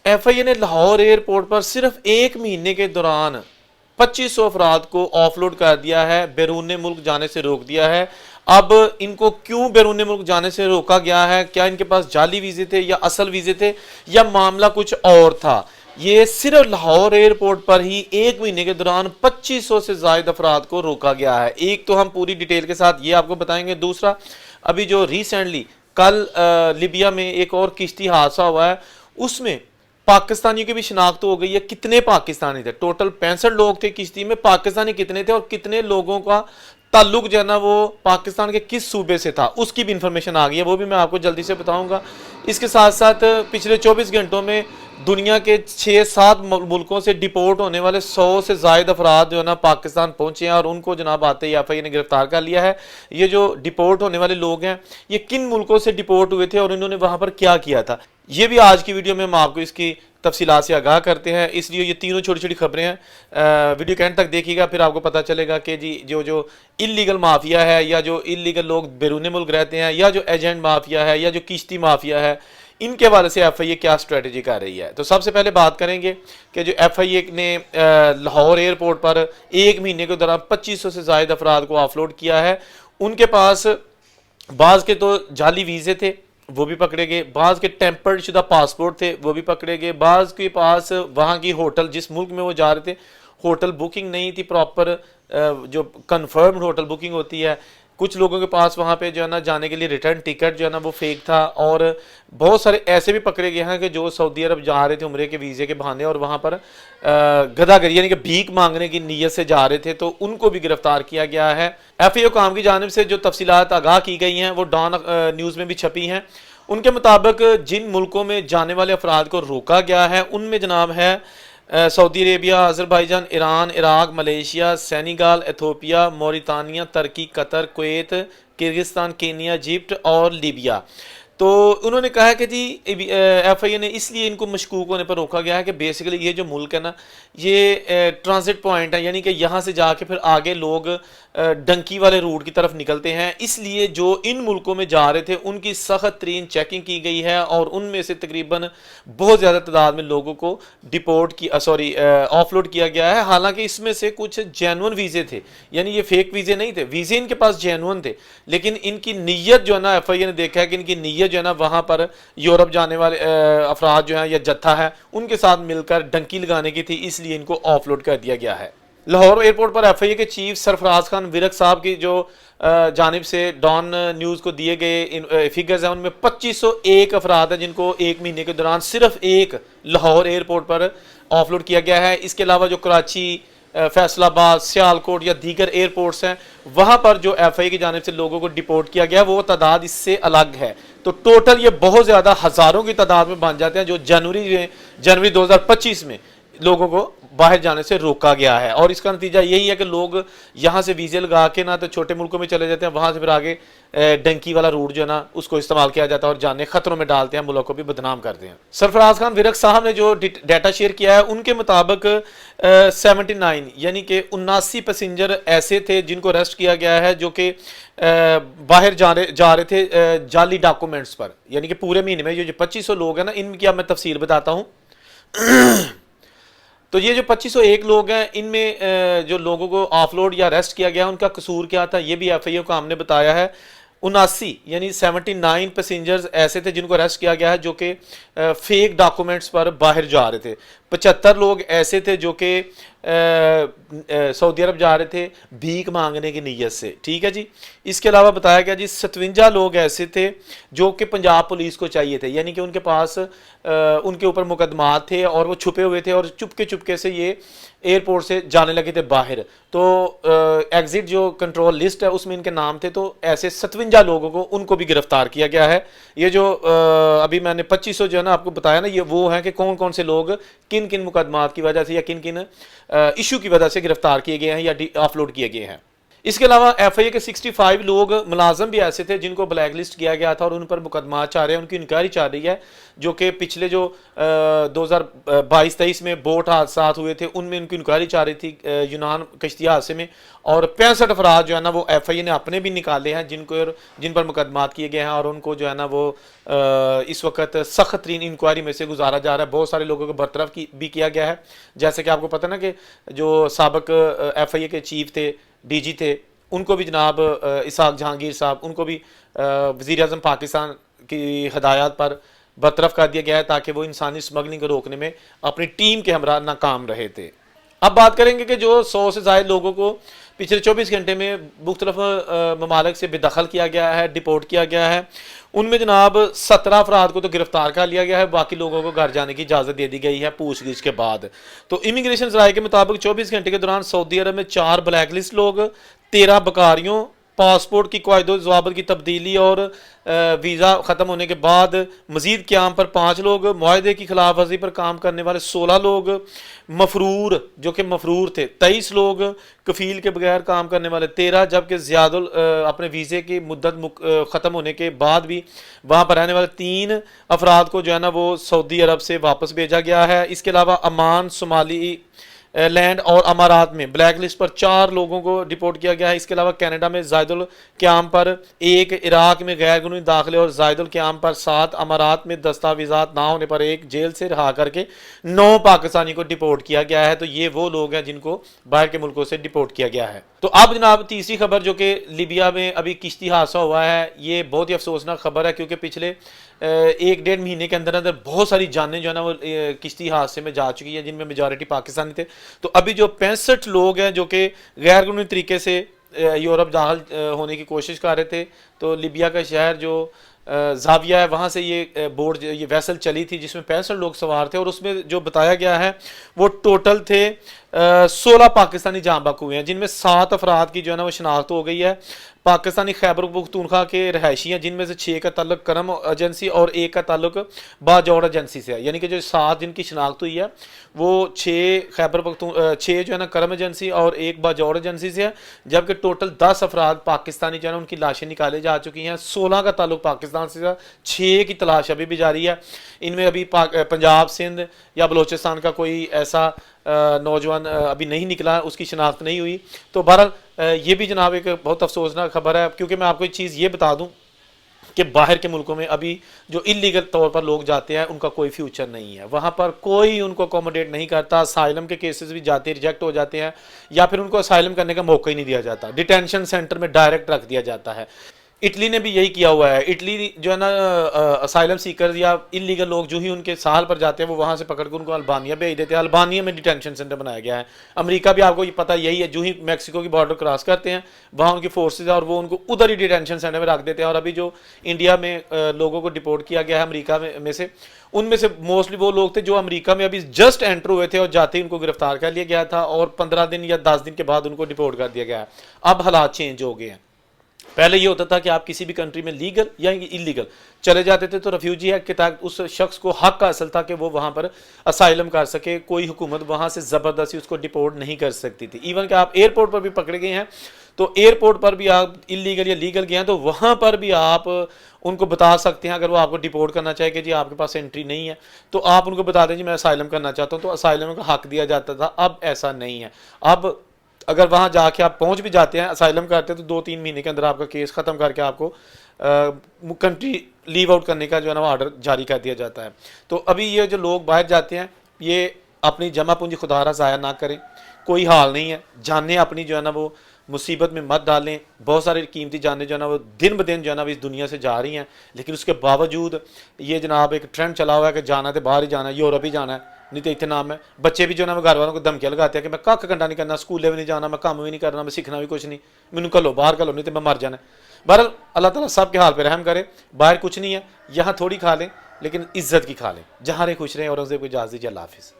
F آئی اے نے Lahore airport پر صرف ایک مہینے کے دوران 2500 افراد کو آف لوڈ کر دیا ہے، بیرون ملک جانے سے روک دیا ہے۔ اب ان کو کیوں بیرون ملک جانے سے روکا گیا ہے؟ کیا ان کے پاس جعلی ویزے تھے یا اصل ویزے تھے یا معاملہ کچھ اور تھا؟ یہ صرف لاہور ایئرپورٹ پر ہی ایک مہینے کے دوران 2500 سے زائد افراد کو روکا گیا ہے۔ ایک تو ہم پوری ڈیٹیل کے ساتھ یہ آپ کو بتائیں گے، دوسرا ابھی جو ریسنٹلی کل لیبیا میں ایک اور کشتی حادثہ ہوا ہے، اس میں پاکستانیوں کی بھی شناخت ہو گئی ہے۔ کتنے پاکستانی تھے؟ ٹوٹل 65 لوگ تھے کشتی میں، پاکستانی کتنے تھے اور کتنے لوگوں کا تعلق جو ہے نا وہ پاکستان کے کس صوبے سے تھا، اس کی بھی انفارمیشن آ گئی ہے، وہ بھی میں آپ کو جلدی سے بتاؤں گا۔ اس کے ساتھ ساتھ پچھلے 24 گھنٹوں میں دنیا کے 6-7 ملکوں سے ڈیپورٹ ہونے والے 100 سے زائد افراد جو ہے نا پاکستان پہنچے ہیں، اور ان کو جناب آتے ہی ایف آئی اے نے گرفتار کر لیا ہے۔ یہ جو ڈیپورٹ ہونے والے لوگ ہیں یہ کن ملکوں سے ڈیپورٹ ہوئے تھے اور انہوں نے وہاں پر کیا کیا تھا، یہ بھی آج کی ویڈیو میں ہم آپ کو اس کی تفصیلات سے آگاہ کرتے ہیں۔ اس لیے یہ تینوں چھوٹی چھوٹی خبریں ہیں، ویڈیو کے اینڈ تک دیکھیے گا، پھر آپ کو پتہ چلے گا کہ جی جو انلیگل مافیا ہے یا جو انلیگل لوگ بیرون ملک رہتے ہیں یا جو ایجنٹ مافیا ہے یا جو کشتی مافیا ہے، ان کے حوالے سے ایف آئی اے کیا اسٹریٹجی کر رہی ہے۔ تو سب سے پہلے بات کریں گے کہ جو ایف آئی اے نے لاہور ایئرپورٹ پر ایک مہینے کے دوران 2500 سے زائد افراد کو آف لوڈ کیا ہے۔ ان کے پاس بعض کے تو جعلی ویزے تھے، وہ بھی پکڑے گئے، بعض کے ٹیمپرڈ شدہ پاسپورٹ تھے، وہ بھی پکڑے گئے، بعض کے پاس وہاں کی ہوٹل، جس ملک میں وہ جا رہے تھے ہوٹل بکنگ نہیں تھی پراپر، جو کنفرمڈ ہوٹل بکنگ ہوتی ہے۔ کچھ لوگوں کے پاس وہاں پہ جو ہے نا جانے کے لیے ریٹرن ٹکٹ جو ہے نا وہ فیک تھا، اور بہت سارے ایسے بھی پکڑے گئے ہیں کہ جو سعودی عرب جا رہے تھے عمرے کے ویزے کے بہانے اور وہاں پر گدا گری یعنی کہ بھیک مانگنے کی نیت سے جا رہے تھے، تو ان کو بھی گرفتار کیا گیا ہے۔ ایف آئی اے کام کی جانب سے جو تفصیلات آگاہ کی گئی ہیں وہ ڈان نیوز میں بھی چھپی ہیں۔ ان کے مطابق جن ملکوں میں جانے والے افراد کو روکا گیا ہے ان میں جناب ہے Saudi Arabia, Azerbaijan, Iran, Iraq, Malaysia, Senegal, Ethiopia, Mauritania, Turkey, Qatar, Kuwait, Kyrgyzstan, Kenya, Egypt اور لیبیا۔ تو انہوں نے کہا کہ جی ایف آئی اے نے اس لیے ان کو مشکوک ہونے پر روکا گیا ہے کہ بیسیکلی یہ جو ملک ہے نا یہ ٹرانزٹ پوائنٹ ہے، یعنی کہ یہاں سے جا کے پھر آگے لوگ ڈنکی والے روٹ کی طرف نکلتے ہیں، اس لیے جو ان ملکوں میں جا رہے تھے ان کی سخت ترین چیکنگ کی گئی ہے، اور ان میں سے تقریباً بہت زیادہ تعداد میں لوگوں کو آف لوڈ کیا گیا ہے۔ حالانکہ اس میں سے کچھ جینون ویزے تھے، یعنی یہ فیک ویزے نہیں تھے، ویزے ان کے پاس جینون تھے، لیکن ان کی نیت جو ہے نا ایف آئی اے نے دیکھا ہے کہ ان کی نیت جو ہے نا وہاں پر یورپ جانے والے افراد جو ہیں یا جتھا ہے ان کے ساتھ مل کر ڈنکی لگانے کی تھی، اس لیے ان کو آف لوڈ کر دیا گیا ہے۔ لاہور ایئرپورٹ پر ایف آئی اے کے چیف سرفراز خان ورق صاحب کی جو جانب سے ڈان نیوز کو دیے گئے فگرز ہیں ان میں 2501 افراد ہیں جن کو ایک مہینے کے دوران صرف ایک لاہور ایئرپورٹ پر آف لوڈ کیا گیا ہے۔ اس کے علاوہ جو کراچی، فیصل آباد، سیالکوٹ یا دیگر ایئرپورٹس ہیں وہاں پر جو ایف آئی اے کی جانب سے لوگوں کو ڈیپورٹ کیا گیا وہ تعداد اس سے الگ ہے۔ تو ٹوٹل یہ بہت زیادہ ہزاروں کی تعداد میں بن جاتے ہیں جو جنوری 2025 میں لوگوں کو باہر جانے سے روکا گیا ہے، اور اس کا نتیجہ یہی ہے کہ لوگ یہاں سے ویزے لگا کے نہ تو چھوٹے ملکوں میں چلے جاتے ہیں، وہاں سے پھر آگے ڈنکی والا روٹ جو ہے نا اس کو استعمال کیا جاتا ہے اور جانے خطروں میں ڈالتے ہیں، ملک کو بھی بدنام کرتے ہیں۔ سرفراز خان ورق صاحب نے جو ڈیٹا شیئر کیا ہے ان کے مطابق 79 یعنی کہ 79 پیسنجر ایسے تھے جن کو اریسٹ کیا گیا ہے جو کہ باہر جا رہے تھے جعلی ڈاکومنٹس پر، یعنی کہ پورے مہینے میں جو 2500 لوگ ہیں نا ان کی اب میں تفصیل بتاتا ہوں۔ تو یہ جو 2501 لوگ ہیں ان میں جو لوگوں کو آف لوڈ یا اریسٹ کیا گیا ان کا قصور کیا تھا یہ بھی ایف آئی اے کو ہم نے بتایا ہے۔ 79 یعنی 79 پیسنجرز ایسے تھے جن کو اریسٹ کیا گیا ہے جو کہ فیک ڈاکومنٹس پر باہر جا رہے تھے۔ 75 لوگ ایسے تھے جو کہ سعودی عرب جا رہے تھے بھیک مانگنے کی نیت سے، ٹھیک ہے جی۔ اس کے علاوہ بتایا گیا جی 57 لوگ ایسے تھے جو کہ پنجاب پولیس کو چاہیے تھے، یعنی کہ ان کے پاس ان کے اوپر مقدمات تھے اور وہ چھپے ہوئے تھے اور چپکے سے یہ ایئرپورٹ سے جانے لگے تھے باہر، تو ایگزٹ جو کنٹرول لسٹ ہے اس میں ان کے نام تھے، تو ایسے 57 لوگوں کو ان کو بھی گرفتار کیا گیا ہے۔ یہ جو ابھی میں نے 2500 جو ہے نا آپ کو بتایا نا یہ وہ ہیں کہ کون کون سے لوگ کن کن مقدمات کی وجہ سے یا کن کن ایشو کی وجہ سے گرفتار کیے گئے ہیں یا آف لوڈ کیے گئے ہیں۔ اس کے علاوہ ایف آئی اے کے 65 لوگ ملازم بھی ایسے تھے جن کو بلیک لسٹ کیا گیا تھا اور ان پر مقدمات چل رہے ہیں، ان کی انکوائری چل رہی ہے، جو کہ پچھلے جو 2022-23 میں بوٹ حادثات ہوئے تھے ان میں ان کی انکوائری چل رہی تھی یونان کشتی حادثے میں، اور 65 افراد جو ہے نا وہ ایف آئی اے نے اپنے بھی نکالے ہیں جن پر مقدمات کیے گئے ہیں، اور ان کو جو ہے نا وہ اس وقت سخت ترین انکوائری میں سے گزارا جا رہا ہے۔ بہت سارے لوگوں کو برطرف بھی کیا گیا ہے، جیسے کہ آپ کو پتہ نا کہ جو سابق ایف آئی اے کے چیف تھے، ڈی جی تھے، ان کو بھی جناب اسحاق جہانگیر صاحب، ان کو بھی وزیر اعظم پاکستان کی ہدایات پر برطرف کر دیا گیا ہے تاکہ وہ انسانی اسمگلنگ کو روکنے میں اپنی ٹیم کے ہمراہ ناکام رہے تھے۔ اب بات کریں گے کہ جو 100 سے زائد لوگوں کو پچھلے 24 گھنٹے میں مختلف ممالک سے بے دخل کیا گیا ہے، ڈپورٹ کیا گیا ہے، ان میں جناب 17 افراد کو تو گرفتار کر لیا گیا ہے، باقی لوگوں کو گھر جانے کی اجازت دے دی گئی ہے پوچھ گچھ کے بعد۔ تو امیگریشن ذرائع کے مطابق 24 گھنٹے کے دوران سعودی عرب میں 4 بلیک لسٹ لوگ، 13 بکاریوں، پاسپورٹ کی قواعد و ضوابط کی تبدیلی اور ویزا ختم ہونے کے بعد مزید قیام پر 5 لوگ، معاہدے کی خلاف ورزی پر کام کرنے والے 16 لوگ، مفرور جو کہ مفرور تھے 23 لوگ، کفیل کے بغیر کام کرنے والے 13، جبکہ اپنے ویزے کی مدت ختم ہونے کے بعد بھی وہاں پر رہنے والے 3 افراد کو جو ہے نا وہ سعودی عرب سے واپس بھیجا گیا ہے۔ اس کے علاوہ عمان، صومالی لینڈ اور امارات میں بلیک لسٹ پر 4 لوگوں کو ڈپورٹ کیا گیا ہے۔ اس کے علاوہ کینیڈا میں زائد القیام پر 1، عراق میں غیر قانونی داخلے اور زائد القیام پر 7، امارات میں دستاویزات نہ ہونے پر 1، جیل سے رہا کر کے 9 پاکستانی کو ڈپورٹ کیا گیا ہے۔ تو یہ وہ لوگ ہیں جن کو باہر کے ملکوں سے ڈپورٹ کیا گیا ہے۔ تو اب جناب تیسری خبر جو کہ لیبیا میں ابھی کشتی حادثہ ہوا ہے، یہ بہت ہی افسوسناک خبر ہے، کیونکہ پچھلے 1-1.5 مہینے کے اندر اندر بہت ساری جانیں جو ہے نا وہ کشتی حادثے میں جا چکی ہیں، جن میں میجارٹی پاکستانی تھے۔ تو ابھی جو 65 لوگ ہیں جو کہ غیر قانونی طریقے سے یورپ داخل ہونے کی کوشش کر رہے تھے، تو لیبیا کا شہر جو زاویہ ہے وہاں سے یہ بوٹ یہ ویسل چلی تھی جس میں 65 لوگ سوار تھے، اور اس میں جو بتایا گیا ہے وہ ٹوٹل تھے 16 پاکستانی جاں بحق ہوئے ہیں، جن میں 7 افراد کی جو ہے نا وہ شناخت ہو گئی ہے، پاکستانی خیبر پختونخوا کے رہائشی ہیں، جن میں سے 6 کا تعلق کرم ایجنسی اور 1 کا تعلق باجوڑ ایجنسی سے ہے، یعنی کہ جو 7 جن کی شناخت ہوئی ہے وہ 6 جو ہے نا کرم ایجنسی اور 1 باجوڑ ایجنسی سے ہے، جبکہ ٹوٹل 10 افراد پاکستانی جو ہے نا ان کی لاشیں نکالے جا چکی ہیں، 16 کا تعلق پاکستان سے ہے، 6 کی تلاش ابھی بھی جاری ہے۔ ان میں ابھی پنجاب، سندھ یا بلوچستان کا کوئی ایسا نوجوان ابھی نہیں نکلا، اس کی شناخت نہیں ہوئی۔ تو بہرحال یہ بھی جناب ایک بہت افسوسناک خبر ہے، کیونکہ میں آپ کو ایک چیز یہ بتا دوں کہ باہر کے ملکوں میں ابھی جو انلیگل طور پر لوگ جاتے ہیں ان کا کوئی فیوچر نہیں ہے، وہاں پر کوئی ان کو اکوموڈیٹ نہیں کرتا، اسائلم کے کیسز بھی جاتے ریجیکٹ ہو جاتے ہیں، یا پھر ان کو اسائلم کرنے کا موقع ہی نہیں دیا جاتا، ڈیٹینشن سینٹر میں ڈائریکٹ رکھ دیا جاتا ہے۔ اٹلی نے بھی یہی کیا ہوا ہے، اٹلی جو ہے نا اسائلم سیکرز یا انلیگل لوگ جو ہی ان کے ساحل پر جاتے ہیں وہ وہاں سے پکڑ کے ان کو البانیہ بھیج دیتے ہیں، البانیہ میں ڈیٹینشن سینٹر بنایا گیا ہے۔ امریکہ بھی آپ کو یہ پتہ یہی ہے، جو ہی میکسیکو کی بارڈر کراس کرتے ہیں وہاں ان کی فورسز ہیں اور وہ ان کو ادھر ہی ڈیٹینشن سینٹر میں رکھ دیتے ہیں۔ اور ابھی جو انڈیا میں لوگوں کو ڈپورٹ کیا گیا ہے امریکہ میں سے، ان میں سے موسٹلی وہ لوگ تھے جو امریکہ میں ابھی جسٹ انٹر ہوئے تھے اور جاتے ہی ان کو گرفتار کر لیا گیا تھا، اور 15 دن یا 10 دن کے بعد ان کو ڈپورٹ کر دیا گیا ہے۔ اب حالات چینج ہو گئے ہیں، پہلے یہ ہوتا تھا کہ آپ کسی بھی کنٹری میں لیگل یا انلیگل چلے جاتے تھے تو ریفیوجی ایکٹ کے تحت اس شخص کو حق حاصل تھا کہ وہ وہاں پر اسائلم کر سکے، کوئی حکومت وہاں سے زبردستی اس کو ڈپورٹ نہیں کر سکتی تھی۔ ایون کہ آپ ایئرپورٹ پر بھی پکڑے گئے ہیں تو ایئرپورٹ پر بھی آپ انلیگل یا لیگل گئے ہیں تو وہاں پر بھی آپ ان کو بتا سکتے ہیں، اگر وہ آپ کو ڈپورٹ کرنا چاہے کہ جی آپ کے پاس انٹری نہیں ہے تو آپ ان کو بتا دیں جی میں اسائلم کرنا چاہتا ہوں، تو اسائلم کا حق دیا جاتا تھا۔ اب ایسا نہیں ہے، اب اگر وہاں جا کے آپ پہنچ بھی جاتے ہیں اسائلم کرتے ہیں تو 2-3 مہینے کے اندر آپ کا کیس ختم کر کے آپ کو کنٹری لیو آؤٹ کرنے کا جو ہے نا وہ آرڈر جاری کر دیا جاتا ہے۔ تو ابھی یہ جو لوگ باہر جاتے ہیں یہ اپنی جمع پونجی خدا را ضائع نہ کریں، کوئی حال نہیں ہے، جانیں اپنی جو ہے نا وہ مصیبت میں مت ڈالیں۔ بہت سارے قیمتی جانیں جو ہے نا وہ دن بدن جو ہے نا اس دنیا سے جا رہی ہیں، لیکن اس کے باوجود یہ جناب ایک ٹرینڈ چلا ہوا ہے کہ جانا تو باہر ہی جانا ہے، یورپ ہی جانا ہے، نہیں تو اتنے نام ہے۔ بچے بھی جو ہے نا وہ گھر والوں کو دھمکیاں لگاتے ہیں کہ میں کھ گھنٹہ نہیں کرنا، سکولے بھی نہیں جانا، میں کام بھی نہیں کرنا، میں سیکھنا بھی کچھ نہیں، مینوں کلو باہر کلو نہیں تو میں مر جانا ہے۔ بہرحال اللہ تعالیٰ سب کے حال پہ رحم کرے، باہر کچھ نہیں ہے، یہاں تھوڑی کھا لیں لیکن عزت کی کھا لیں۔ جہاں رہے خوش رہیں، اور ان سے کوئی اجازت دیجیے، اللہ حافظ۔